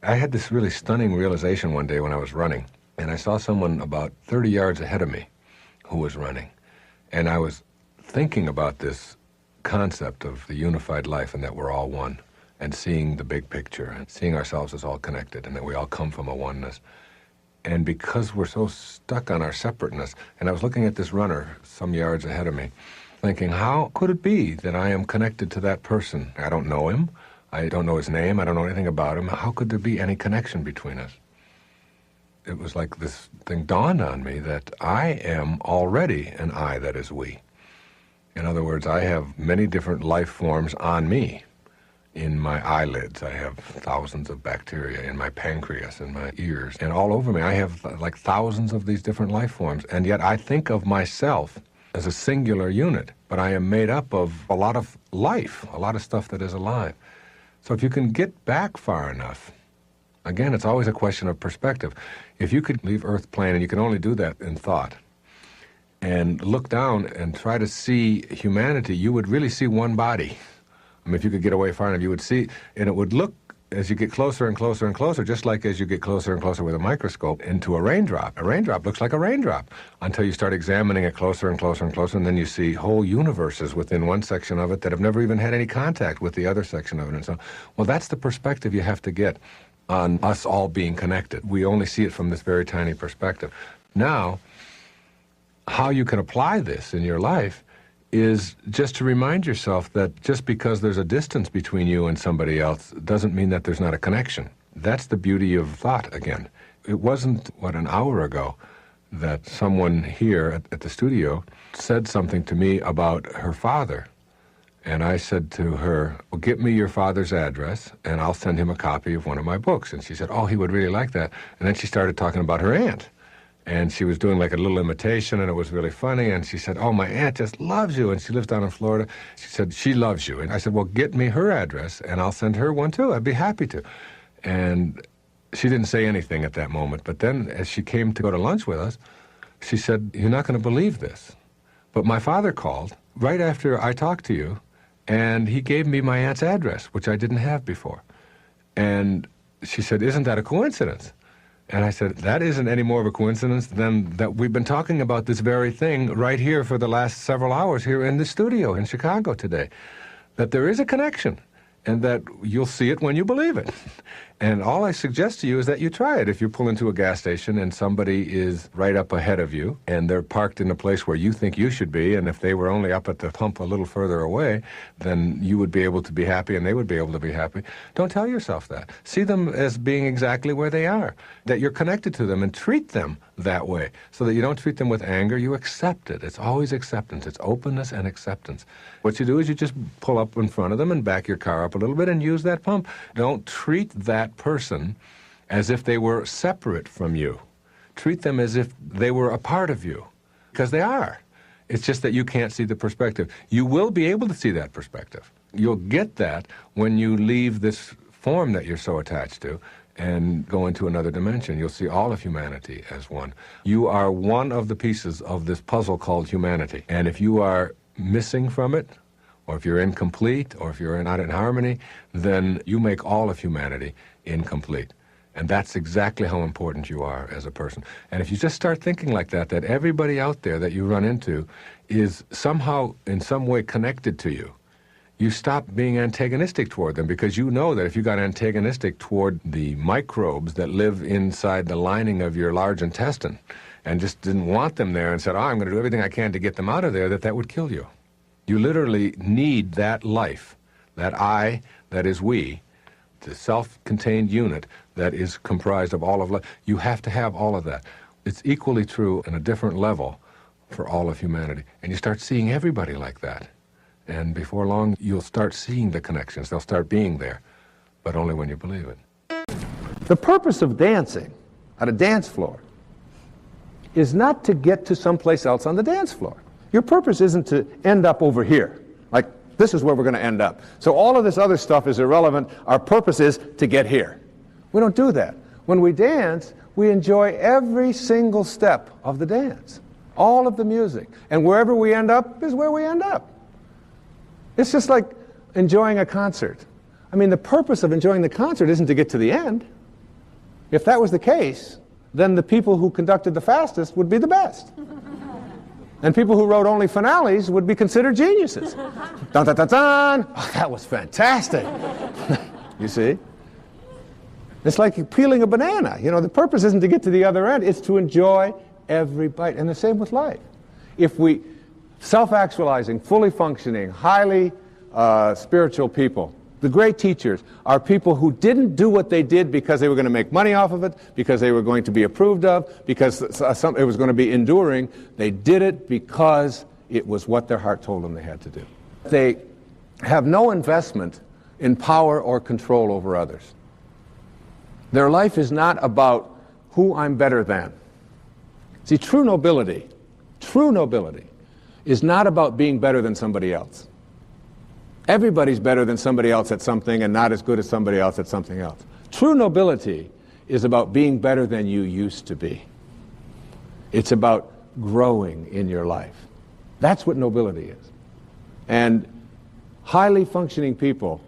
I had this really stunning realization one day when I was running, and I saw someone about 30 yards ahead of me who was running. And I was thinking about this concept of the unified life and that we're all one, and seeing the big picture and seeing ourselves as all connected and that we all come from a oneness. And because we're so stuck on our separateness, and I was looking at this runner some yards ahead of me, thinking, how could it be that I am connected to that person? I don't know him. I don't know his name. I don't know anything about him. How could there be any connection between us? It was like this thing dawned on me that I am already an I that is we. In other words, I have many different life forms on me. In my eyelids, I have thousands of bacteria. In my pancreas, in my ears, and all over me, I have like thousands of these different life forms. And yet I think of myself as a singular unit, but I am made up of a lot of life, a lot of stuff that is alive. So if you can get back far enough, again, it's always a question of perspective. If you could leave Earth plane, and you can only do that in thought, and look down and try to see humanity, you would really see one body. I mean, if you could get away far enough, you would see, and it would look, as you get closer and closer and closer, just like as you get closer and closer with a microscope, into a raindrop. A raindrop looks like a raindrop until you start examining it closer and closer and closer, and then you see whole universes within one section of it that have never even had any contact with the other section of it. And so, well, that's the perspective you have to get on us all being connected. We only see it from this very tiny perspective. Now, how you can apply this in your life is just to remind yourself that just because there's a distance between you and somebody else doesn't mean that there's not a connection. That's the beauty of thought again. It wasn't, an hour ago that someone here at the studio said something to me about her father. And I said to her, well, get me your father's address and I'll send him a copy of one of my books. And she said, oh, he would really like that. And then she started talking about her aunt. And she was doing like a little imitation, and it was really funny. And she said, oh, my aunt just loves you, and she lives down in Florida. She said, she loves you. And I said, well, get me her address, and I'll send her one, too. I'd be happy to. And she didn't say anything at that moment. But then as she came to go to lunch with us, she said, you're not going to believe this, but my father called right after I talked to you, and he gave me my aunt's address, which I didn't have before. And she said, isn't that a coincidence? And I said, that isn't any more of a coincidence than that we've been talking about this very thing right here for the last several hours here in the studio in Chicago today, that there is a connection and that you'll see it when you believe it. And all I suggest to you is that you try it. If you pull into a gas station and somebody is right up ahead of you and they're parked in a place where you think you should be, and if they were only up at the pump a little further away, then you would be able to be happy and they would be able to be happy. Don't tell yourself that. See them as being exactly where they are, that you're connected to them, and treat them that way so that you don't treat them with anger. You accept it. It's always acceptance. It's openness and acceptance. What you do is you just pull up in front of them and back your car up a little bit and use that pump. Don't treat that person as if they were separate from you. Treat them as if they were a part of you, because they are. It's just that you can't see the perspective. You will be able to see that perspective. You'll get that when you leave this form that you're so attached to and go into another dimension. You'll see all of humanity as one. You are one of the pieces of this puzzle called humanity. And if you are missing from it, or if you're incomplete, or if you're not in harmony, then you make all of humanity incomplete. And that's exactly how important you are as a person. And if you just start thinking like that, that everybody out there that you run into is somehow, in some way, connected to you, you stop being antagonistic toward them, because you know that if you got antagonistic toward the microbes that live inside the lining of your large intestine and just didn't want them there and said, oh, I'm going to do everything I can to get them out of there, that would kill you. You literally need that life, that I, that is we, the self-contained unit that is comprised of all of life. You have to have all of that. It's equally true on a different level for all of humanity. And you start seeing everybody like that. And before long, you'll start seeing the connections. They'll start being there, but only when you believe it. The purpose of dancing on a dance floor is not to get to someplace else on the dance floor. Your purpose isn't to end up over here, like this is where we're going to end up. So all of this other stuff is irrelevant. Our purpose is to get here. We don't do that. When we dance, we enjoy every single step of the dance, all of the music. And wherever we end up is where we end up. It's just like enjoying a concert. I mean, the purpose of enjoying the concert isn't to get to the end. If that was the case, then the people who conducted the fastest would be the best. And people who wrote only finales would be considered geniuses. Dun, dun, dun, dun. Oh, that was fantastic. You see? It's like peeling a banana. You know, the purpose isn't to get to the other end. It's to enjoy every bite. And the same with life. If we, self-actualizing, fully functioning, highly spiritual people, the great teachers are people who didn't do what they did because they were going to make money off of it, because they were going to be approved of, because it was going to be enduring. They did it because it was what their heart told them they had to do. They have no investment in power or control over others. Their life is not about who I'm better than. See, true nobility is not about being better than somebody else. Everybody's better than somebody else at something and not as good as somebody else at something else. True nobility is about being better than you used to be. It's about growing in your life. That's what nobility is. And highly functioning people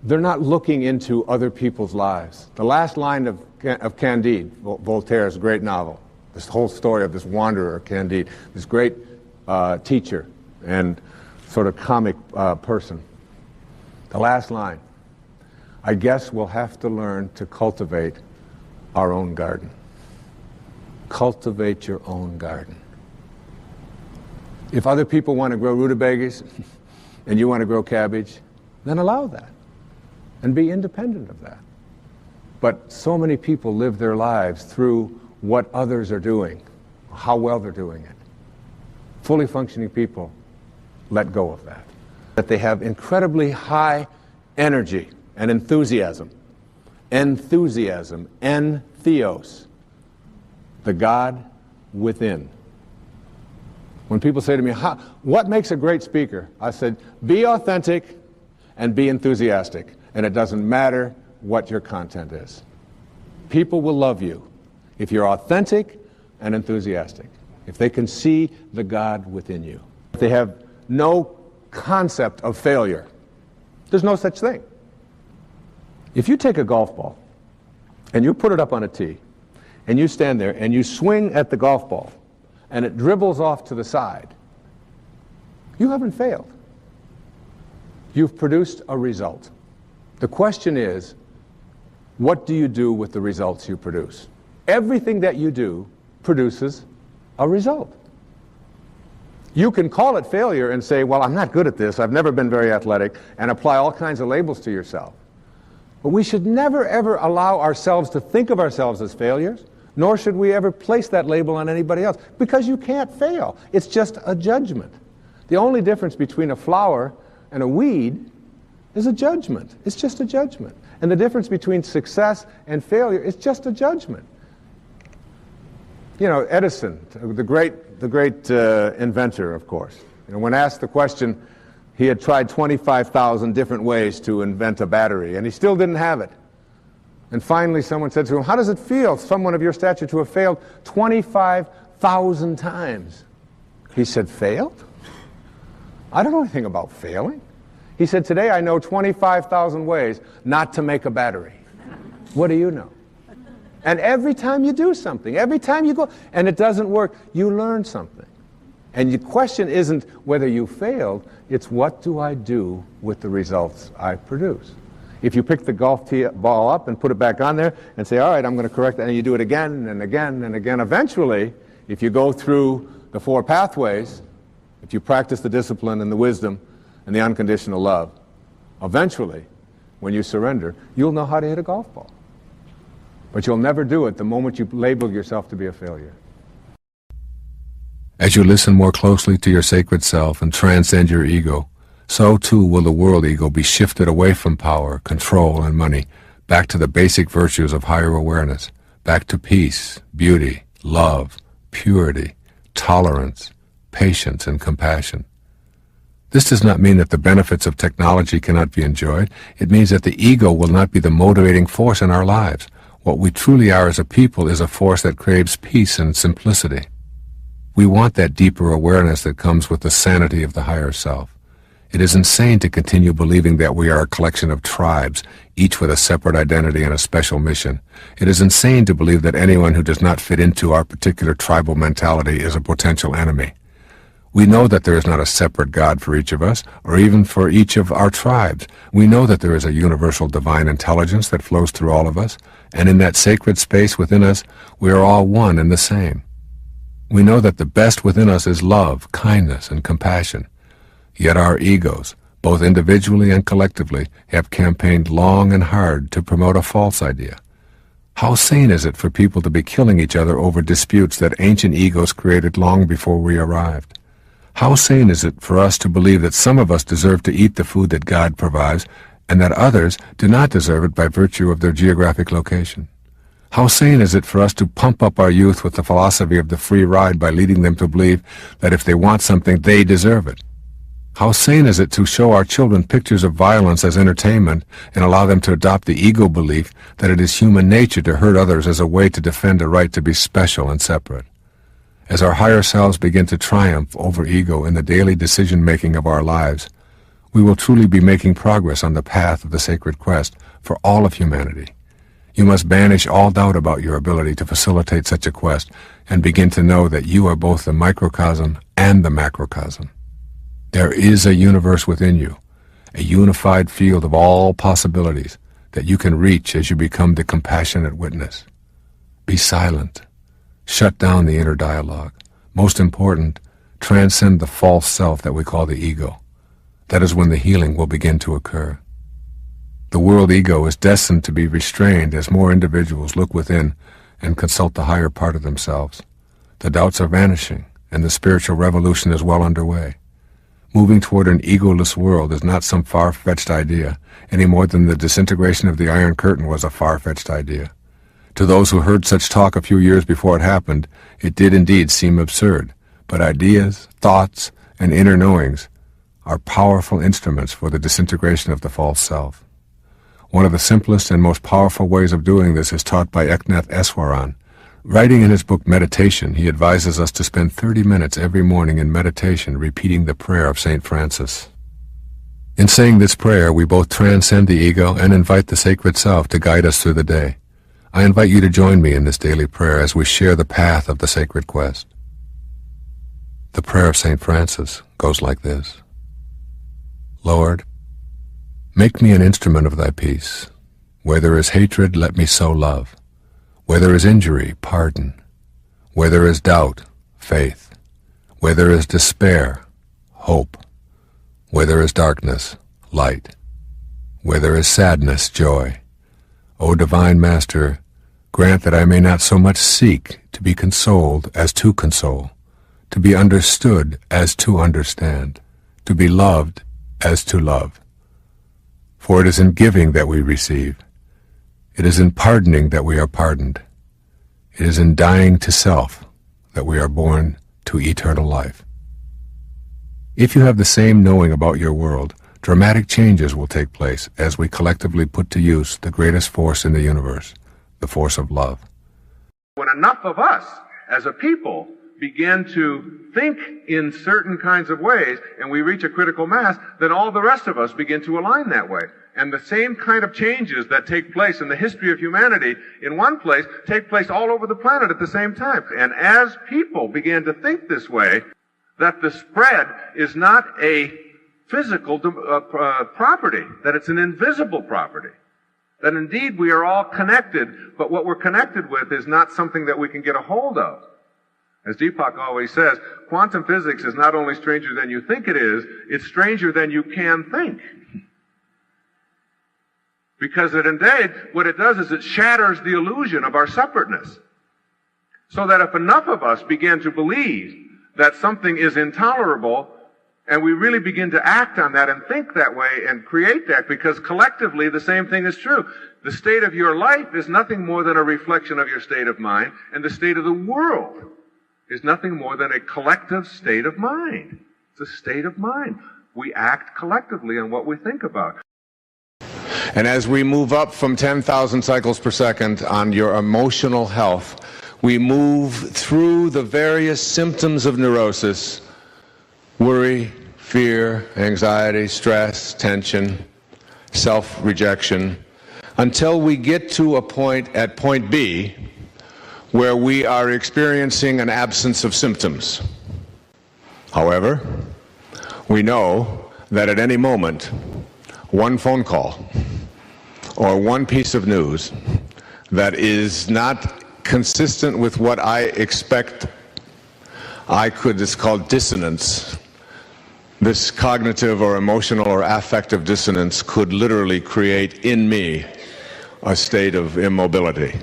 they're not looking into other people's lives. The last line of Candide, Voltaire's great novel, this whole story of this wanderer, Candide, this great teacher and sort of comic person. The last line, I guess we'll have to learn to cultivate our own garden. Cultivate your own garden. If other people want to grow rutabagas and you want to grow cabbage, then allow that and be independent of that. But so many people live their lives through what others are doing, how well they're doing it. Fully functioning people let go of that. That they have incredibly high energy and enthusiasm. Enthusiasm, entheos, the God within. When people say to me, what makes a great speaker? I said, be authentic and be enthusiastic. And it doesn't matter what your content is. People will love you if you're authentic and enthusiastic, if they can see the God within you. If they have no concept of failure. There's no such thing. If you take a golf ball and you put it up on a tee and you stand there and you swing at the golf ball and it dribbles off to the side, you haven't failed. You've produced a result. The question is, what do you do with the results you produce? Everything that you do produces a result. You can call it failure and say, well, I'm not good at this, I've never been very athletic, and apply all kinds of labels to yourself. But we should never, ever allow ourselves to think of ourselves as failures, nor should we ever place that label on anybody else, because you can't fail. It's just a judgment. The only difference between a flower and a weed is a judgment. It's just a judgment. And the difference between success and failure is just a judgment. You know, Edison, the great inventor, of course. You know, when asked the question, he had tried 25,000 different ways to invent a battery, and he still didn't have it. And finally someone said to him, how does it feel, someone of your stature, to have failed 25,000 times? He said, failed? I don't know anything about failing. He said, today I know 25,000 ways not to make a battery. What do you know? And every time you do something, every time you go, and it doesn't work, you learn something. And the question isn't whether you failed, it's what do I do with the results I produce? If you pick the golf ball up and put it back on there and say, all right, I'm going to correct that, and you do it again and again and again, eventually, if you go through the 4 pathways, if you practice the discipline and the wisdom and the unconditional love, eventually, when you surrender, you'll know how to hit a golf ball. But you'll never do it the moment you label yourself to be a failure. As you listen more closely to your sacred self and transcend your ego, so too will the world ego be shifted away from power, control, and money, back to the basic virtues of higher awareness, back to peace, beauty, love, purity, tolerance, patience, and compassion. This does not mean that the benefits of technology cannot be enjoyed. It means that the ego will not be the motivating force in our lives. What we truly are as a people is a force that craves peace and simplicity. We want that deeper awareness that comes with the sanity of the higher self. It is insane to continue believing that we are a collection of tribes, each with a separate identity and a special mission. It is insane to believe that anyone who does not fit into our particular tribal mentality is a potential enemy. We know that there is not a separate God for each of us, or even for each of our tribes. We know that there is a universal divine intelligence that flows through all of us, and in that sacred space within us, we are all one and the same. We know that the best within us is love, kindness, and compassion. Yet our egos, both individually and collectively, have campaigned long and hard to promote a false idea. How sane is it for people to be killing each other over disputes that ancient egos created long before we arrived? How sane is it for us to believe that some of us deserve to eat the food that God provides, and that others do not deserve it by virtue of their geographic location? How sane is it for us to pump up our youth with the philosophy of the free ride by leading them to believe that if they want something, they deserve it? How sane is it to show our children pictures of violence as entertainment and allow them to adopt the ego belief that it is human nature to hurt others as a way to defend a right to be special and separate? As our higher selves begin to triumph over ego in the daily decision-making of our lives, we will truly be making progress on the path of the sacred quest for all of humanity. You must banish all doubt about your ability to facilitate such a quest and begin to know that you are both the microcosm and the macrocosm. There is a universe within you, a unified field of all possibilities that you can reach as you become the compassionate witness. Be silent. Shut down the inner dialogue. Most important, transcend the false self that we call the ego. That is when the healing will begin to occur. The world ego is destined to be restrained as more individuals look within and consult the higher part of themselves. The doubts are vanishing, and the spiritual revolution is well underway. Moving toward an egoless world is not some far-fetched idea, any more than the disintegration of the Iron Curtain was a far-fetched idea. To those who heard such talk a few years before it happened, it did indeed seem absurd, but ideas, thoughts, and inner knowings are powerful instruments for the disintegration of the false self. One of the simplest and most powerful ways of doing this is taught by Eknath Eswaran. Writing in his book Meditation, he advises us to spend 30 minutes every morning in meditation repeating the prayer of St. Francis. In saying this prayer, we both transcend the ego and invite the sacred self to guide us through the day. I invite you to join me in this daily prayer as we share the path of the sacred quest. The prayer of St. Francis goes like this. Lord, make me an instrument of thy peace. Where there is hatred, let me sow love. Where there is injury, pardon. Where there is doubt, faith. Where there is despair, hope. Where there is darkness, light. Where there is sadness, joy. O divine Master, grant that I may not so much seek to be consoled as to console, to be understood as to understand, to be loved as to love. For it is in giving that we receive. It is in pardoning that we are pardoned. It is in dying to self that we are born to eternal life. If you have the same knowing about your world, dramatic changes will take place as we collectively put to use the greatest force in the universe, the force of love. When enough of us as a people begin to think in certain kinds of ways and we reach a critical mass, then all the rest of us begin to align that way. And the same kind of changes that take place in the history of humanity in one place take place all over the planet at the same time. And as people begin to think this way, that the spread is not a physical property, that it's an invisible property, that indeed we are all connected, but what we're connected with is not something that we can get a hold of. As Deepak always says, quantum physics is not only stranger than you think it is, it's stranger than you can think. Because indeed, what it does is it shatters the illusion of our separateness. So that if enough of us begin to believe that something is intolerable, and we really begin to act on that and think that way and create that, because collectively the same thing is true. The state of your life is nothing more than a reflection of your state of mind, and the state of the world is nothing more than a collective state of mind. It's a state of mind. We act collectively on what we think about. And as we move up from 10,000 cycles per second on your emotional health, we move through the various symptoms of neurosis: worry, fear, anxiety, stress, tension, self-rejection, until we get to a point at point B where we are experiencing an absence of symptoms. However, we know that at any moment, one phone call or one piece of news that is not consistent with what I expect, it's called dissonance. This cognitive or emotional or affective dissonance could literally create in me a state of immobility.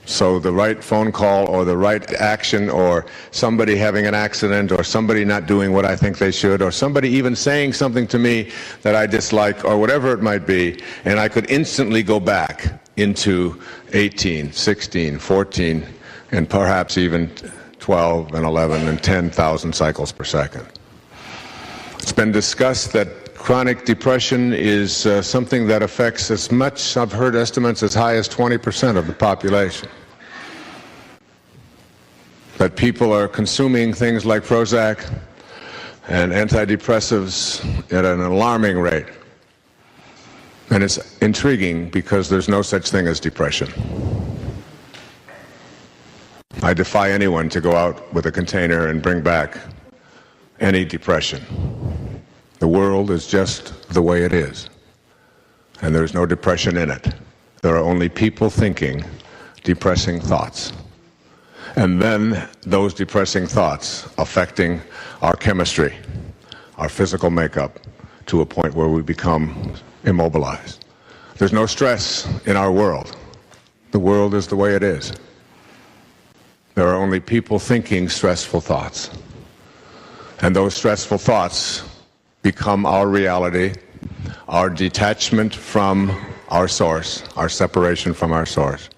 So the right phone call or the right action, or somebody having an accident, or somebody not doing what I think they should, or somebody even saying something to me that I dislike, or whatever it might be, and I could instantly go back into 18, 16, 14, and perhaps even 12 and 11 and 10,000 cycles per second. It's been discussed that chronic depression is something that affects as much, I've heard estimates as high as 20% of the population. That people are consuming things like Prozac and antidepressives at an alarming rate. And it's intriguing because there's no such thing as depression. I defy anyone to go out with a container and bring back any depression. The world is just the way it is, and there's no depression in it. There are only people thinking depressing thoughts, and then those depressing thoughts affecting our chemistry, our physical makeup, to a point where we become immobilized. There's no stress in our world. The world is the way it is. There are only people thinking stressful thoughts, and those stressful thoughts become our reality, our detachment from our source, our separation from our source.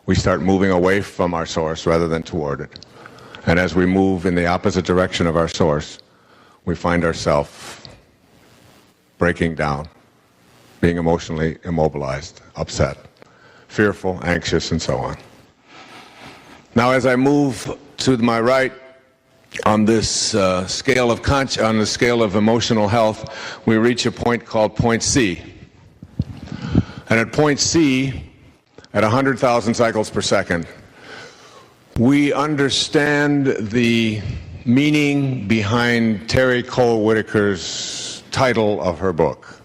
We start moving away from our source rather than toward it. And as we move in the opposite direction of our source, we find ourselves breaking down, being emotionally immobilized, upset, fearful, anxious, and so on. Now, as I move to my right, on this scale of emotional health, we reach a point called point C. And at point C, at 100,000 cycles per second, we understand the meaning behind Terry Cole Whitaker's title of her book.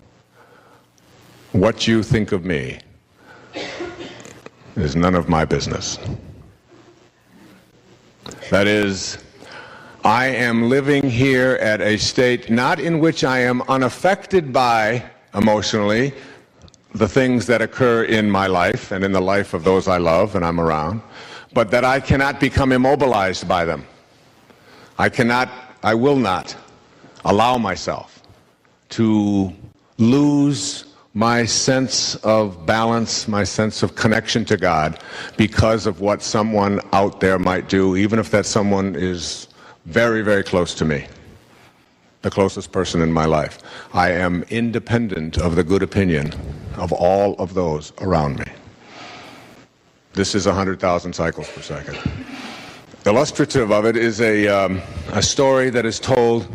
What you think of me is none of my business. That is, I am living here at a state not in which I am unaffected by, emotionally, the things that occur in my life and in the life of those I love and I'm around, but that I cannot become immobilized by them. I will not allow myself to lose my sense of balance, my sense of connection to God, because of what someone out there might do, even if that someone is very, very close to me, the closest person in my life. I am independent of the good opinion of all of those around me. This is 100,000 cycles per second. Illustrative of it is a story that is told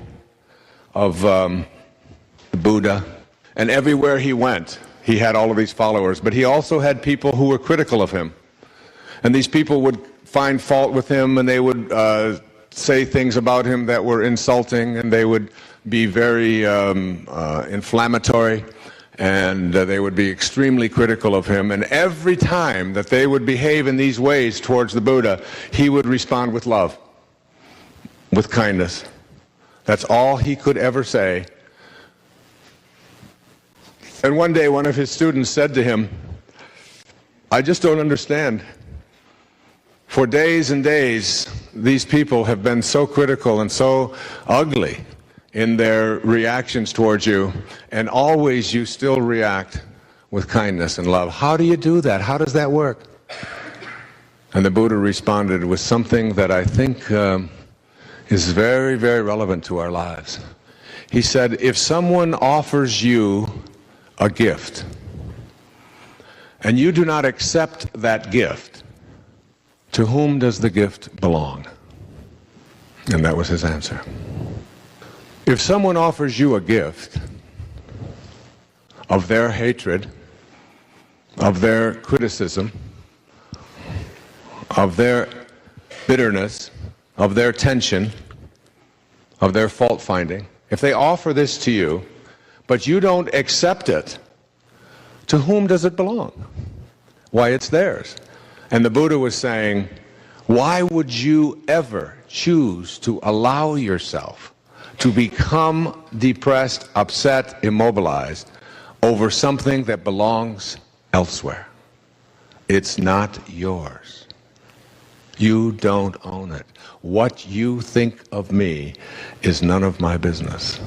of the Buddha. And everywhere he went, he had all of these followers, but he also had people who were critical of him. And these people would find fault with him, and they would say things about him that were insulting, and they would be very inflammatory, and they would be extremely critical of him. And every time that they would behave in these ways towards the Buddha, he would respond with love, with kindness. That's all he could ever say. And one day one of his students said to him, I just don't understand. For days and days, these people have been so critical and so ugly in their reactions towards you, and always you still react with kindness and love. How do you do that? How does that work? And the Buddha responded with something that I think is very, very relevant to our lives. He said, if someone offers you a gift, and you do not accept that gift, to whom does the gift belong? And that was his answer. If someone offers you a gift of their hatred, of their criticism, of their bitterness, of their tension, of their fault finding, if they offer this to you, but you don't accept it, to whom does it belong? Why, it's theirs. And the Buddha was saying, why would you ever choose to allow yourself to become depressed, upset, immobilized over something that belongs elsewhere? It's not yours. You don't own it. What you think of me is none of my business.